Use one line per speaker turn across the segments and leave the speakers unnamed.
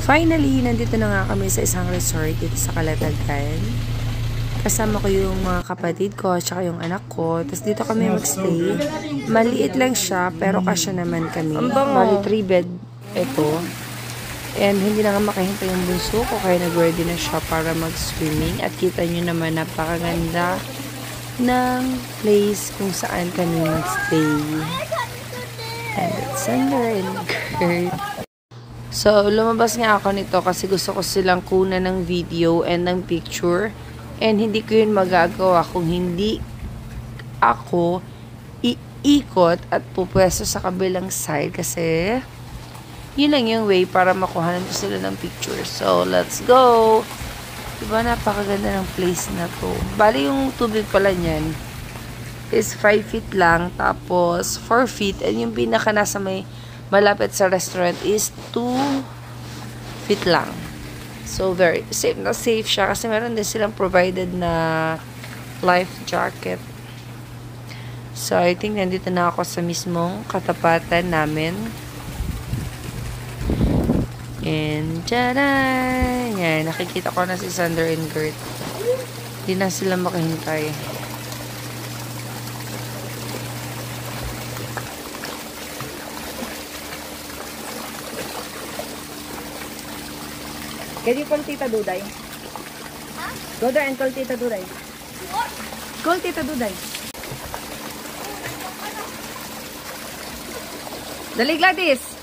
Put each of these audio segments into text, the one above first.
Finally, nandito na nga kami sa isang resort dito sa Calatagan. Kasama ko yung mga kapatid ko at saka yung anak ko. Tapos dito kami magstay. Maliit lang siya pero kasya naman kami. Bali 3 bed ito. And hindi na nga makahintay yung bunso ko kaya nag-ready na siya para mag-swimming. At kita nyo naman napakaganda ng place kung saan kami magstay. And it's Sander and Kurt. So, lumabas nga ako nito kasi gusto ko silang kunan ng video and ng picture. And hindi ko yun magagawa kung hindi ako iikot at pupwesto sa kabilang side kasi yun lang yung way para makuhanan ko sila ng picture. So, let's go! Diba napakaganda ng place na to. Bali yung tubig pala niyan is 5 feet lang tapos 4 feet and yung pinaka nasa may malapit sa restaurant is 2 feet lang. So, very safe na safe siya kasi meron din silang provided na life jacket. So, I think nandito na ako sa mismong katapatan namin. And, tcharan! Yan, nakikita ko na si Sander and Kurt. Hindi na sila makahintay.
Can you call Tita Duday? Huh? Go there and call Tita Duday. What? Call Tita Duday. Dali, Gladys!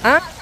Ha?